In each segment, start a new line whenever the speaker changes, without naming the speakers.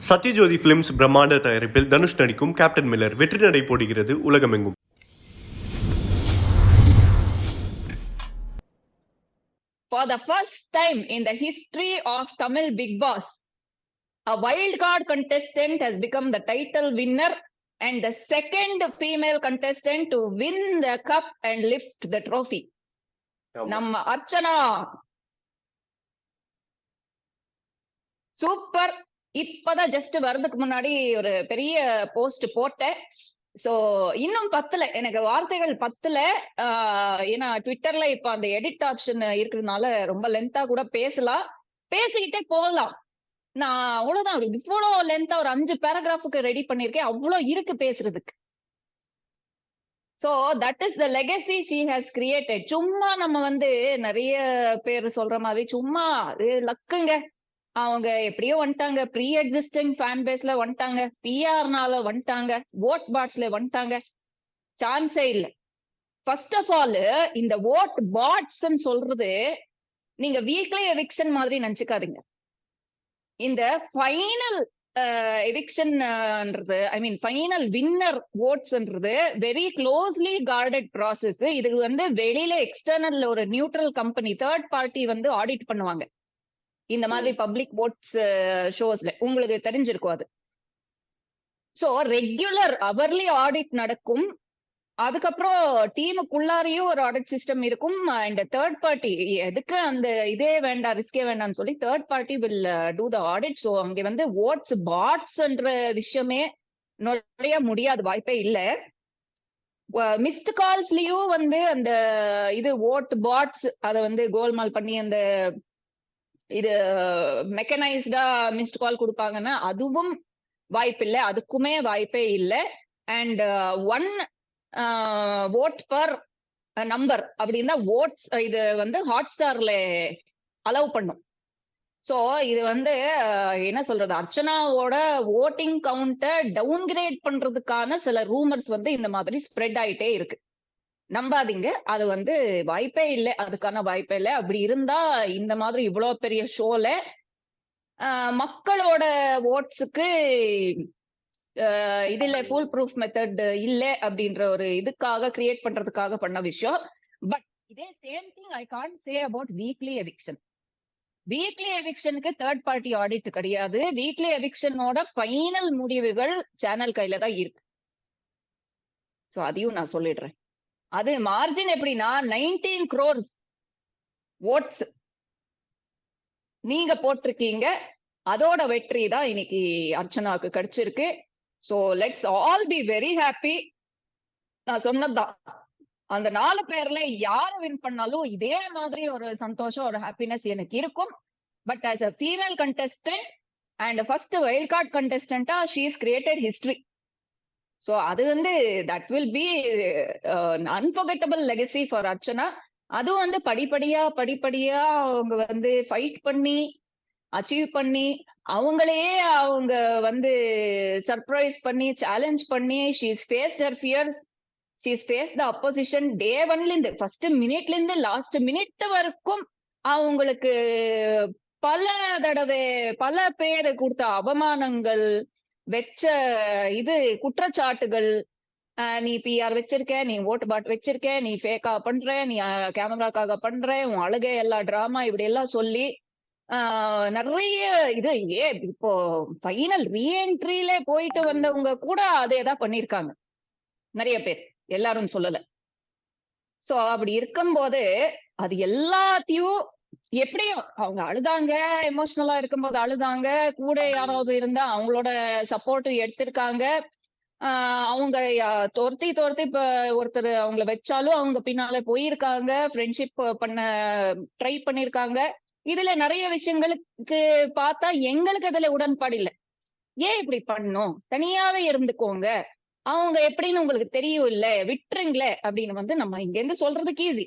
Sathyajothi films பிரம்மாண்ட தயாரிப்பில் தனுஷ் நடிக்கும் கேப்டன் மில்லர் வெற்றி நடை போடுகிறது உலகமெங்கும்.
For the first time in the history of Tamil Big Boss, a wild card contestant has become the title winner and the second female contestant to win the cup and lift the trophy. Namma Archana. Super. இப்பதான் just வர்றதுக்கு முன்னாடி ஒரு பெரிய post போட்டேன். So இன்னும் பத்தல, எனக்கு வார்த்தைகள் பத்தல. ஏன்னா ட்விட்டர்ல இப்ப அந்த எடிட் ஆப்ஷன் இருக்கிறதுனால ரொம்ப லென்த்தா கூட பேசலாம், பேசிக்கிட்டே போகலாம். நான் அவ்வளவுதான், இவ்வளவு லென்த்தா ஒரு 5 பேராகிராஃபுக்கு ரெடி பண்ணிருக்கேன். அவ்வளவு இருக்கு பேசுறதுக்கு. So that is the legacy she has created. சும்மா நம்ம வந்து நிறைய பேர் சொல்ற மாதிரி சும்மா அது லக்குங்க. அவங்க எப்படியோ வந்துட்டாங்க, ப்ரீ எக்ஸிஸ்டிங் ஃபேன் பேஸ்ல வந்துட்டாங்க, பிஆர்னால வந்துட்டாங்க, ஓட் பாட்ஸ்ல வந்துட்டாங்க, சான்ஸே இல்லை. ஃபர்ஸ்ட் ஆஃப் ஆல் இந்த ஓட் பாட்ஸ் சொல்றது நீங்க வீக்லி எவிக்ஷன் மாதிரி நினைச்சுக்காதீங்க. இந்த ஃபைனல் எவிக்ஷன்ன்றது, ஐ மீன் ஃபைனல் வின்னர் ஓட்ஸ்ன்றது வெரி க்ளோஸ்லி கார்டட் ப்ராசஸ். இதுக்கு வந்து வெளியில எக்ஸ்டர்னல் ஒரு நியூட்ரல் கம்பெனி, தேர்ட் பார்ட்டி வந்து ஆடிட் பண்ணுவாங்க. இந்த மாதிரி பப்ளிக் ஓட்ஸ் ஷோஸ்ல உங்களுக்கு தெரிஞ்சிருக்கும் அது. சோ ரெகுலர் அவர்லி ஆடிட் நடக்கும். அதுக்கப்புறம் டீமுக்குள்ளாரையும் ஒரு ஆடிட் சிஸ்டம் இருக்கும். அண்ட் தேர்ட் பார்ட்டி, எதுக்கு அந்த இதே வேண்டாம், ரிஸ்கே வேண்டாம்னு சொல்லி third party will do the audit. So அங்க வந்து ஓட்ஸ் பாட்ஸ்ன்ற விஷயமே நுழைய முடியாது, வாய்ப்பே இல்லை. மிஸ்டு கால்ஸ்லயும் வந்து அந்த இது ஓட் பாட்ஸ் அதை வந்து கோல்மால் பண்ணி அந்த இது மெக்கனைஸ்டா மிஸ்ட் கால் கொடுப்பாங்கன்னா அதுவும் வாய்ப்பில்லை, அதுக்குமே வாய்ப்பே இல்லை. அண்ட் 1 vote per நம்பர் அப்படின்னா ஓட்ஸ் இது வந்து ஹாட் ஸ்டார்ல அலோவ் பண்ணும். ஸோ இது வந்து என்ன சொல்றது, அர்ச்சனாவோட ஓட்டிங் கவுண்ட்டை டவுன்கிரேட் பண்றதுக்கான சில ரூமர்ஸ் வந்து இந்த மாதிரி ஸ்ப்ரெட் ஆயிட்டே இருக்கு. நம்பாதீங்க, அது வந்து வாய்ப்பே இல்லை, அதுக்கான வாய்ப்பே இல்லை. அப்படி இருந்தா இந்த மாதிரி இவ்வளவு பெரிய ஷோல மக்களோட ஓட்ஸுக்கு இதுல ஃபுல் ப்ரூஃப் மெத்தட் இல்லை அப்படின்ற ஒரு இதுக்காக கிரியேட் பண்றதுக்காக பண்ண விஷயம். பட் இதே same thing I can't say about weekly eviction. Weekly எவிக்ஷனுக்கு தேர்ட் பார்ட்டி ஆடிட் கிடையாது. வீக்லி எவிக்ஷனோட ஃபைனல் முடிவுகள் சேனல் கையில தான் இருக்கு. ஸோ அதையும் நான் சொல்லிடுறேன். அது மார்ஜின் எப்படின்னா 19 crores ஓட்ஸ் நீங்க போட்டிருக்கீங்க, அதோட வெற்றி தான் இன்னைக்கு அர்ச்சனாவுக்கு கிடைச்சிருக்கு. So let's all be very happy. நான் சொன்னதுதான், அந்த 4 பேர்ல யாரை வின் பண்ணாலும் இதே மாதிரி ஒரு சந்தோஷம், ஒரு ஹாப்பினஸ் எனக்கு இருக்கும். But as a female contestant and first wild card கண்டெஸ்டன்டா she is created history. So அது வந்து that will be unforgettable legacy for Archana. அதுவும் வந்து படிப்படியா அவங்க வந்து ஃபைட் பண்ணி அச்சீவ் பண்ணி அவங்களையே அவங்க வந்து சர்ப்ரைஸ் பண்ணி சேலஞ்ச் பண்ணி she is faced her fears, she is faced the opposition. Day 1ல இருந்து ஃபர்ஸ்ட் மினிட்ல இருந்து லாஸ்ட் மினிட் வரைக்கும் அவங்களுக்கு பல தடவை பல பேர் கொடுத்த அவமானங்கள், வெச்ச இது குற்றச்சாட்டுகள், நீ பிஆர் வச்சிருக்க, நீ ஓட்டு பாட் வச்சிருக்க, நீ ஃபேக்கா பண்ற, நீ கேமராக்காக பண்ற, உன் அழுகை எல்லா டிராமா இப்படி எல்லாம் சொல்லி நிறைய இது இப்போ ஃபைனல் ரீஎன்ட்ரியில போயிட்டு வந்தவங்க கூட அதேதான் பண்ணிருக்காங்க நிறைய பேர், எல்லாரும் சொல்லல. சோ அப்படி இருக்கும்போது அது எல்லாத்தையும் எப்படியும் அவங்க அழுதாங்க, எமோஷனலா இருக்கும்போது அழுதாங்க, கூட யாராவது இருந்தா அவங்களோட சப்போர்ட்டும் எடுத்திருக்காங்க. அவங்க துரத்தி இப்ப ஒருத்தர் அவங்கள வச்சாலும் அவங்க பின்னால போயிருக்காங்க, ஃப்ரெண்ட்ஷிப் பண்ண ட்ரை பண்ணிருக்காங்க. இதுல நிறைய விஷயங்களுக்கு பார்த்தா எங்களுக்கு அதுல உடன்பாடு இல்லை. ஏன் இப்படி பண்ணும், தனியாவே இருந்துக்கோங்க, அவங்க எப்படின்னு உங்களுக்கு தெரியும் இல்ல, விட்டுருங்களே அப்படின்னு வந்து நம்ம இங்க இருந்து சொல்றதுக்கு ஈஸி.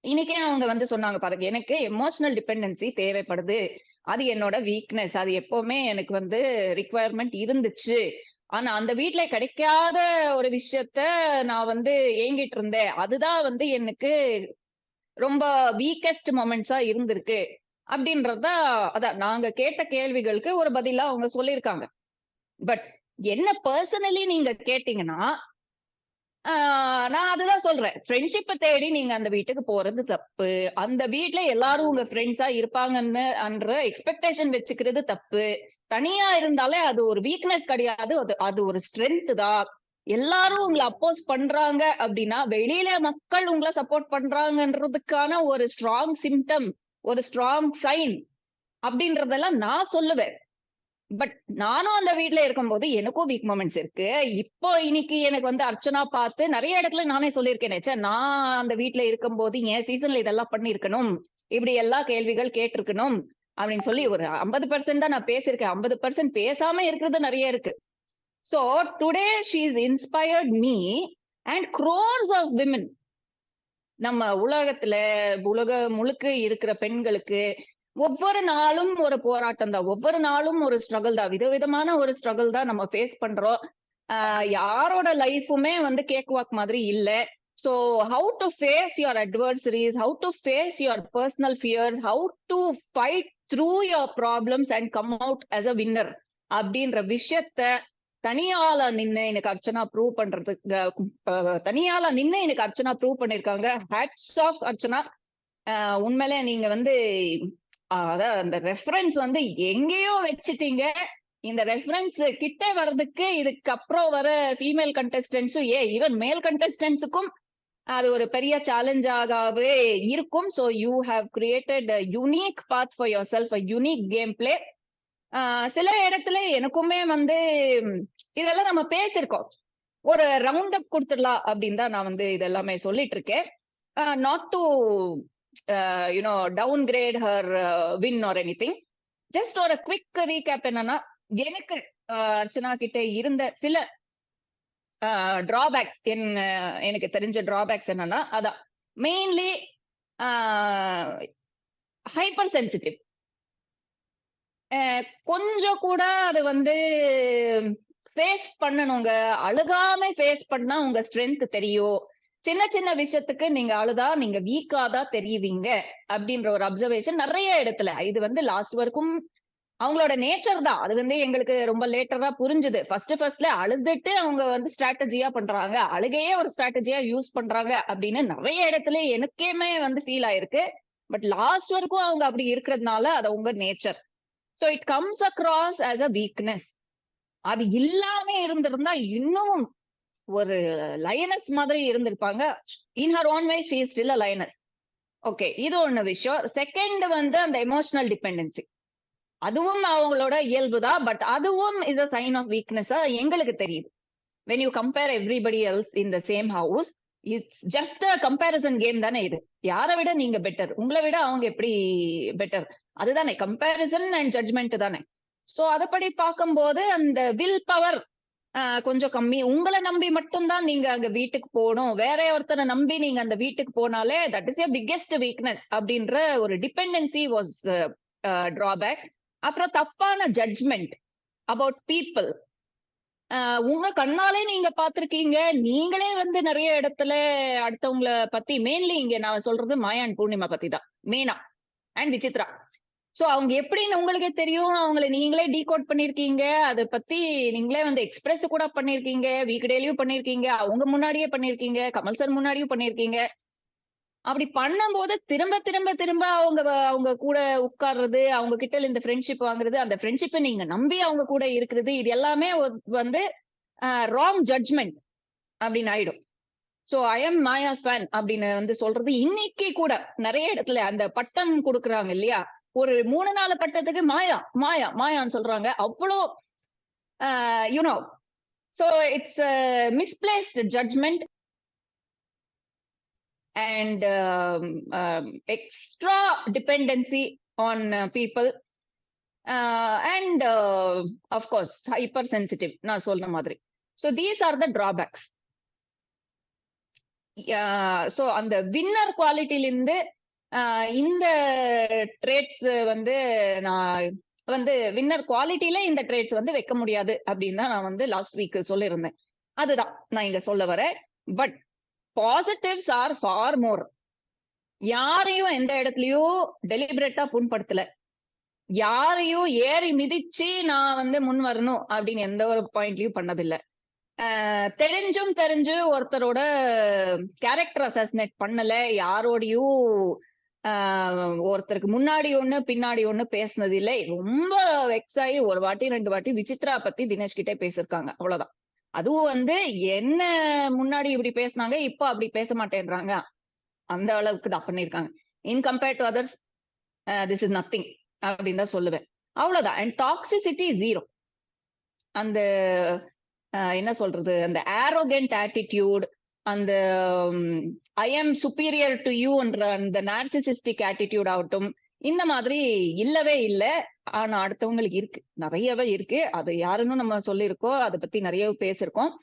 இன்னைக்கே அவங்க வந்து சொன்னாங்க பாருங்க, எனக்கு எமோஷனல் டிபெண்டன்சி தேவைப்படுது, அது என்னோட வீக்னஸ், அது எப்பவுமே எனக்கு வந்து ரிக்குவயர்மெண்ட் இருந்துச்சு, ஆனா அந்த வீட்டுல கிடைக்காத ஒரு விஷயத்த நான் வந்து ஏங்கிட்டு இருந்தேன், அதுதான் வந்து எனக்கு ரொம்ப வீக்கஸ்ட் மொமெண்ட்ஸா இருந்திருக்கு. அப்படின்றதா அதான் நாங்க கேட்ட கேள்விகளுக்கு ஒரு பதிலா அவங்க சொல்லியிருக்காங்க. பட் என்ன பர்சனலி நீங்க கேட்டீங்கன்னா, நான் அதுதான் சொல்றேன். ஃப்ரெண்ட்ஷிப்ப தேடி நீங்க அந்த வீட்டுக்கு போறது தப்பு. அந்த வீட்ல எல்லாரும் உங்க ஃப்ரெண்ட்ஸா இருப்பாங்கன்னு எக்ஸ்பெக்டேஷன் வச்சுக்கிறது தப்பு. தனியா இருந்தாலே அது ஒரு வீக்னஸ் கிடையாது. அது அது ஒரு ஸ்ட்ரென்த் தான். எல்லாரும் உங்கள அப்போஸ் பண்றாங்க அப்படின்னா, வெளியில மக்கள் உங்கள சப்போர்ட் பண்றாங்கன்றதுக்கான ஒரு ஸ்ட்ராங் சிம்ப்டம், ஒரு ஸ்ட்ராங் சைன் அப்படின்றதெல்லாம் நான் சொல்லுவேன். பட் நானும் அந்த வீட்ல இருக்கும்போது எனக்கும் வீக் மொமெண்ட்ஸ் இருக்கு. இப்போ இன்னைக்கு எனக்கு வந்து அர்ச்சனா பார்த்து நெறைய இடத்துல நானே சொல்லியிருக்கேனே, ச்சே நான் அந்த வீட்ல இருக்கும்போது என் சீசன்ல இதெல்லாம் பண்ணியிருக்கணும். இப்படி எல்லா கேள்விகள் கேட்டிருக்கணும். அப்படின்னு சொல்லி ஒரு 50% தான் நான் பேசியிருக்கேன். 50% பேசாம இருக்கிறது நெறைய இருக்கு. So today she is inspired me and crores of women. நம்ம உலகம் முழுக்க இருக்கிற பெண்களுக்கு ஒவ்வொரு நாளும் ஒரு போராட்டம் தான். ஒவ்வொரு நாளும் ஒரு ஸ்ட்ரகிள் தான். விதவிதமான ஒரு ஸ்ட்ரகிள் தான் நம்ம ஃபேஸ் பண்றோம். யாரோட லைஃபுமே வந்து கேக் வாக் மாதிரி இல்ல. So how to face your adversaries, how to face your personal fears, how to fight through your problems and come out as a winner அப்படின்ற விஷயத்த தனியாளா நின்னு எனக்கு அர்ச்சனா ப்ரூவ் பண்றதுக்கு தனியாளா நின்னு எனக்கு அர்ச்சனா ப்ரூவ் பண்ணிருக்காங்க. Hats off Archana. உண்மையிலே நீங்க வந்து அதான் அந்த ரெஃபரன்ஸ் வந்து எங்கேயோ வச்சுட்டீங்க. இந்த ரெஃபரன்ஸ் கிட்ட வர்றதுக்கு இதுக்கப்புறம் வர ஃபீமேல் கண்டஸ்டன்ஸும் ஈவன் மேல் கண்டஸ்டன்ஸுக்கும் அது ஒரு பெரிய சேலஞ்சாகவே இருக்கும். So you have created unique path for yourself, unique gameplay. சில இடத்துல எனக்குமே வந்து இதெல்லாம் நம்ம பேசியிருக்கோம். ஒரு ரவுண்ட் அப் கொடுத்துடலாம் அப்படின்னு தான் நான் வந்து இதெல்லாமே சொல்லிட்டு இருக்கேன். Not to you know downgrade her win or anything. Just ஒரு குவிக் ரீகேப் என்னன்னா, எனக்கு அர்ச்சனா கிட்ட இருந்த சில டிராபேக்ஸ் எனக்கு தெரிஞ்ச டிராபேக்ஸ் என்னன்னா, அதான் மெயின்லி ஹைப்பர் சென்சிட்டிவ். கொஞ்சம் கூட அது வந்து ஃபேஸ் பண்ணணுங்க. அழுகாம ஃபேஸ் பண்ணா உங்க ஸ்ட்ரென்த் தெரியும். சின்ன சின்ன விஷயத்துக்கு நீங்க அழுதா நீங்க வீக்கா தான் தெரியுவீங்க அப்படின்ற ஒரு அப்சர்வேஷன் நிறைய இடத்துல. இது வந்து லாஸ்ட் வரைக்கும் அவங்களோட நேச்சர் தான். அது வந்து எங்களுக்கு ரொம்ப லேட்டரா புரிஞ்சுது. ஃபர்ஸ்ட்ல அழுதுட்டு அவங்க வந்து ஸ்ட்ராட்டஜியா பண்றாங்க, அழுகையே ஒரு ஸ்ட்ராட்டஜியா யூஸ் பண்றாங்க அப்படின்னு நிறைய இடத்துல எனக்கேமே வந்து ஃபீல் ஆயிருக்கு. பட் லாஸ்ட் வரைக்கும் அவங்க அப்படி இருக்கிறதுனால அது உங்க nature. So it comes across as a weakness. அது இல்லாம இருந்திருந்தா இன்னும் ஒரு லயனஸ் மாதிரி இருந்திருப்பாங்க. In her own way she is still a lioness. Okay, இது ஒண்ணு விஷயம். செகண்ட் வந்து அந்த எமோஷனல் டிபெண்டன்சி. அதுவும் அவங்களோட இயல்பு தான். பட் அதுவும் is a sign of weakness எங்களுக்கு தெரியுது. when you compare everybody else in the same house, it's just a comparison game தானே இது. யாரை விட நீங்க பெட்டர், உங்களை விட அவங்க எப்படி பெட்டர், அதுதானே கம்பேரிசன் அண்ட் ஜட்ஜ்மெண்ட் தானே. சோ அதப்படி பார்க்கும்போது அந்த வில் பவர் கொஞ்சம் கம்மி. உங்களை நம்பி மட்டும்தான் நீங்க அங்க வீட்டுக்கு போகணும். வேற ஒருத்தரை நம்பி நீங்க அந்த வீட்டுக்கு போனாலே that is a biggest weakness அப்படின்ற ஒரு டிபெண்டன்சி வாஸ் டிராபேக். அப்புறம் தப்பான ஜட்ஜ்மெண்ட் அபவுட் பீப்புள். உங்க கண்ணாலே நீங்க பாத்திருக்கீங்க. நீங்களே வந்து நிறைய இடத்துல அடுத்தவங்களை பத்தி, மெயின்லி இங்க நான் சொல்றது மாயா அண்ட் பூர்ணிமா பத்தி தான் மெயினா, அண்ட் விசித்ரா. சோ அவங்க எப்படின்னு உங்களுக்கே தெரியும். அவங்களை நீங்களே டீகோட் பண்ணிருக்கீங்க. அதை பத்தி நீங்களே வந்து எக்ஸ்பிரஸ் கூட பண்ணிருக்கீங்க, வீக்டேலயும் பண்ணிருக்கீங்க, அவங்க முன்னாடியே பண்ணிருக்கீங்க, கமல் சார் முன்னாடியும் பண்ணிருக்கீங்க. அப்படி பண்ணும்போது திரும்ப திரும்ப திரும்ப அவங்க கூட உட்கார்றது, அவங்க கிட்ட இந்த ஃப்ரெண்ட்ஷிப் வாங்குறது, அந்த ஃப்ரெண்ட்ஷிப்பை நீங்க நம்பி அவங்க கூட இருக்கிறது, இது எல்லாமே வந்து ராங் ஜட்ஜ்மெண்ட் அப்படின்னு ஆயிடும். So I am Maya's fan அப்படின்னு வந்து சொல்றது இன்னைக்கு கூட நிறைய இடத்துல அந்த பட்டம் கொடுக்குறாங்க இல்லையா, ஒரு 3-4 பட்டத்துக்கு மாயா மாயா மாயான்னு சொல்றாங்க. அவ்வளோ you know. So it's misplaced judgment and extra dependency on people and of course hypersensitive நான் சொன்ன மாதிரி. so these are the drawbacks. so அந்த வின்னர் குவாலிட்டில இருந்து இந்த ட்ரேட்ஸ் வந்து நான் வந்து வின்னர் குவாலிட்டியில இந்த ட்ரேட்ஸ் வந்து வைக்க முடியாது அப்படின்னு தான் நான் வந்து லாஸ்ட் வீக் சொல்லியிருந்தேன். அதுதான் நான் இங்க சொல்ல வரேன். But positives are far more. யாரையும் எந்த இடத்துலயும் டெலிபரேட்டா புண்படுத்தல. யாரையும் ஏறி மிதிச்சு நான் வந்து முன் வரணும் அப்படின்னு எந்த ஒரு பாயிண்ட்லயும் பண்ணதில்ல. தெரிஞ்சு ஒருத்தரோட கேரக்டர் அசாசினேட் பண்ணல. யாரோடையும் ஒருத்தருக்கு முன்னாடி ஒண்ணு பின்னாடி ஒண்ணு பேசினது இல்லை. ரொம்ப வெக்ஸ் ஆகி ஒரு வாட்டி 2 வாட்டி விசித்ரா பத்தி தினேஷ் கிட்டே பேசிருக்காங்க. அவ்வளவுதான். அதுவும் வந்து என்ன முன்னாடி இப்படி பேசினாங்க, இப்போ அப்படி பேச மாட்டேன்றாங்க. அந்த அளவுக்கு தான் பண்ணிருக்காங்க. In compared to others this is nothing அப்படின்னு தான் சொல்லுவேன். அவ்வளவுதான். And toxicity 0. அந்த என்ன சொல்றது, அந்த ஆரோகண்ட் ஆட்டிடியூட், அந்த ஐ எம் சுப்பீரியர் டு யூன்ற அந்த நார்சிசிஸ்டிக் ஆட்டிடியூட் ஆகட்டும், இந்த மாதிரி இல்லவே இல்லை. ஆனா அடுத்தவங்களுக்கு இருக்கு, நிறையவே இருக்கு. அது யாருன்னு நம்ம சொல்லியிருக்கோம், அதை பத்தி நிறைய பேசிருக்கோம்.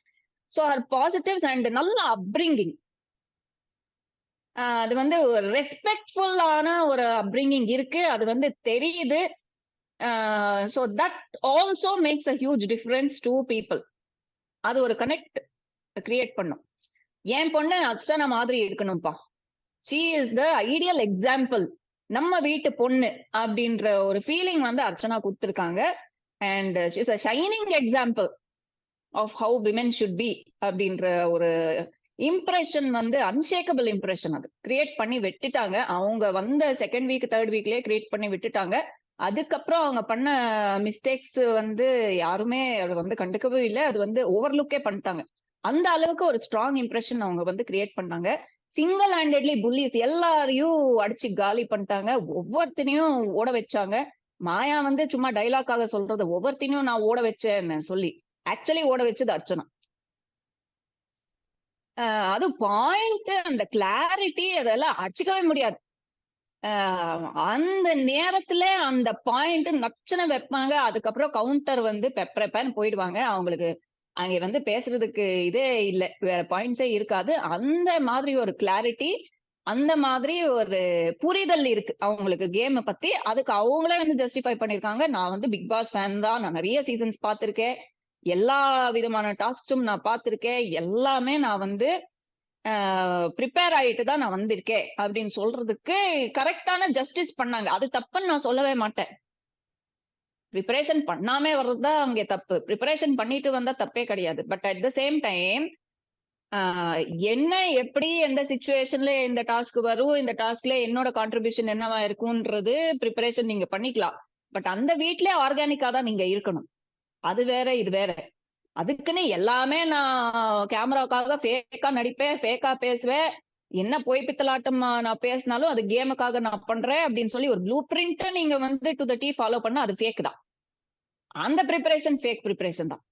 ஸோ ஆர் பாசிட்டிவ்ஸ் அண்ட் நல்ல அப்ரிங்கிங். அது வந்து ஒரு ரெஸ்பெக்ட்ஃபுல்லான ஒரு அப்ரிங்கிங் இருக்கு. அது வந்து தெரியுது. So that also makes a huge difference to people. அது ஒரு கனெக்ட் கிரியேட் பண்ணும். என் பொண்ணு அர்ச்சனா மாதிரி இருக்கணும்ப்பா. She is the ideal example. நம்ம வீட்டு பொண்ணு அப்படின்ற ஒரு ஃபீலிங் வந்து அர்ச்சனா கொடுத்துருக்காங்க. And she is a shining example of how women should be அப்படின்ற ஒரு இம்ப்ரெஷன் வந்து அன்ஷேக்கபிள் இம்ப்ரெஷன் அது கிரியேட் பண்ணி விட்டுட்டாங்க. அவங்க வந்த செகண்ட் வீக் 3rd வீக்லயே கிரியேட் பண்ணி விட்டுட்டாங்க. அதுக்கப்புறம் அவங்க பண்ண மிஸ்டேக்ஸ் வந்து யாருமே அதை வந்து கண்டுக்கவே இல்லை. அது வந்து ஓவர்லுக்கே பண்ணிட்டாங்க. அந்த அளவுக்கு ஒரு ஸ்ட்ராங் இம்ப்ரெஷன் அவங்க வந்து கிரியேட் பண்ணாங்க. சிங்கிள் ஹேண்டட்லி புல்லிஸ் எல்லாரையும் அடிச்சு காலி பண்ணிட்டாங்க. ஒவ்வொருத்தனையும் ஓட வச்சாங்க. மாயா வந்து சும்மா டைலாக்காக சொல்றது, ஒவ்வொருத்தனையும் நான் ஓட வச்சேன்னு சொல்லி ஆக்சுவலி ஓட வச்சது அர்ச்சனா. அது பாயிண்ட், அந்த கிளாரிட்டி, அதெல்லாம் அடிச்சுக்கவே முடியாது. அந்த நேரத்துல அந்த பாயிண்ட் நச்சனை வைப்பாங்க. அதுக்கப்புறம் கவுண்டர் வந்து பெப்பரப்பன்னு போயிடுவாங்க. அவங்களுக்கு அங்க வந்து பேசுறதுக்கு இதே இல்லை, வேற பாயிண்ட்ஸே இருக்காது. அந்த மாதிரி ஒரு கிளாரிட்டி, அந்த மாதிரி ஒரு புரிதல் இருக்கு அவங்களுக்கு கேமை பத்தி. அதுக்கு அவங்களே வந்து ஜஸ்டிஃபை பண்ணிருக்காங்க. நான் வந்து பிக் பாஸ் ஃபேன் தான், நான் நிறைய சீசன்ஸ் பார்த்திருக்கேன், எல்லா விதமான டாஸ்க்ஸும் நான் பார்த்திருக்கேன், எல்லாமே நான் வந்து ப்ரிப்பேர் ஆயிட்டு தான் நான் வந்திருக்கேன் அப்படின்னு சொல்றதுக்கு கரெக்டான ஜஸ்டிஸ் பண்ணாங்க. அது தப்புன்னு நான் சொல்லவே மாட்டேன். ப்ரிப்பரேஷன் பண்ணாமே வர்றதுதான் அங்கே தப்பு. ப்ரிப்பரேஷன் பண்ணிட்டு வந்தா தப்பே கிடையாது. But at the same time என்ன, எப்படி, எந்த சிச்சுவேஷன்ல இந்த டாஸ்க் வரும், இந்த டாஸ்க்ல என்னோட கான்ட்ரிபியூஷன் என்னவா இருக்கும்ன்றது ப்ரிப்பரேஷன் நீங்க பண்ணிக்கலாம். பட் அந்த வீட்லயே ஆர்கானிக்கா தான் நீங்க இருக்கணும். அது வேற, இது வேற. அதுக்குன்னு எல்லாமே நான் கேமராக்காக ஃபேக்கா நடிப்பேன், ஃபேக்கா பேசுவேன், என்ன பொய் பித்தலாட்டம் நான் பேசினாலும் அது கேமுக்காக நான் பண்றேன் அப்படின்னு சொல்லி ஒரு ப்ளூ பிரிண்ட் நீங்க வந்து டு த டீ ஃபாலோ பண்ணா அது ஃபேக் தான். அந்த ப்ரிப்பரேஷன் ஃபேக் ப்ரிப்பரேஷன் தான்.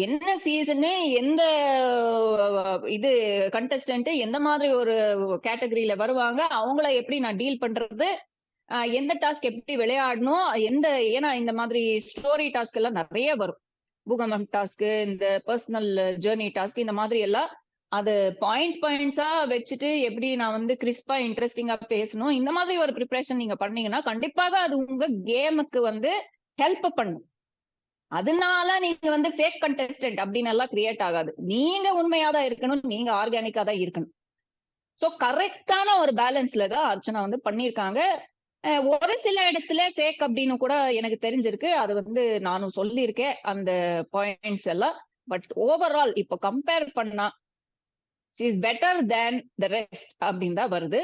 என்ன சீசனு, எந்த இது கண்டஸ்டன்ட் எந்த மாதிரி ஒரு கேட்டகரியில வருவாங்க, அவங்கள எப்படி நான் டீல் பண்றது, எந்த டாஸ்க் எப்படி விளையாடணும், ஏன்னா இந்த மாதிரி ஸ்டோரி டாஸ்க் எல்லாம் நிறைய வரும். பூகம்பம் டாஸ்க், இந்த பர்சனல் ஜேர்னி டாஸ்க், இந்த மாதிரி எல்லாம் அது பாயிண்ட்ஸா வச்சுட்டு எப்படி நான் வந்து கிறிஸ்பா இன்ட்ரெஸ்டிங்கா பேசணும், இந்த மாதிரி ஒரு ப்ரிப்பரேஷன் நீங்க பண்ணீங்கன்னா கண்டிப்பாக அது உங்க கேமுக்கு வந்து ஹெல்ப் பண்ணும். அதனால நீங்க வந்து ஃபேக் கண்டெஸ்டன்ட் அப்படின்னு எல்லாம் கிரியேட் ஆகாது. நீங்க உண்மையா தான் இருக்கணும், நீங்க ஆர்கானிக்கா தான் இருக்கணும். சோ கரெக்டான ஒரு பேலன்ஸ்ல தான் அர்ச்சனா வந்து பண்ணிருக்காங்க. ஒரு சில இடத்துல ஃபேக் அப்படின்னு கூட எனக்கு தெரிஞ்சிருக்கு. அது வந்து நானும் சொல்லியிருக்கேன் அந்த பாயிண்ட்ஸ் எல்லாம். பட் ஓவரால் இப்ப கம்பேர் பண்ணா she is better than the rest அப்படின்னு தான் வருது.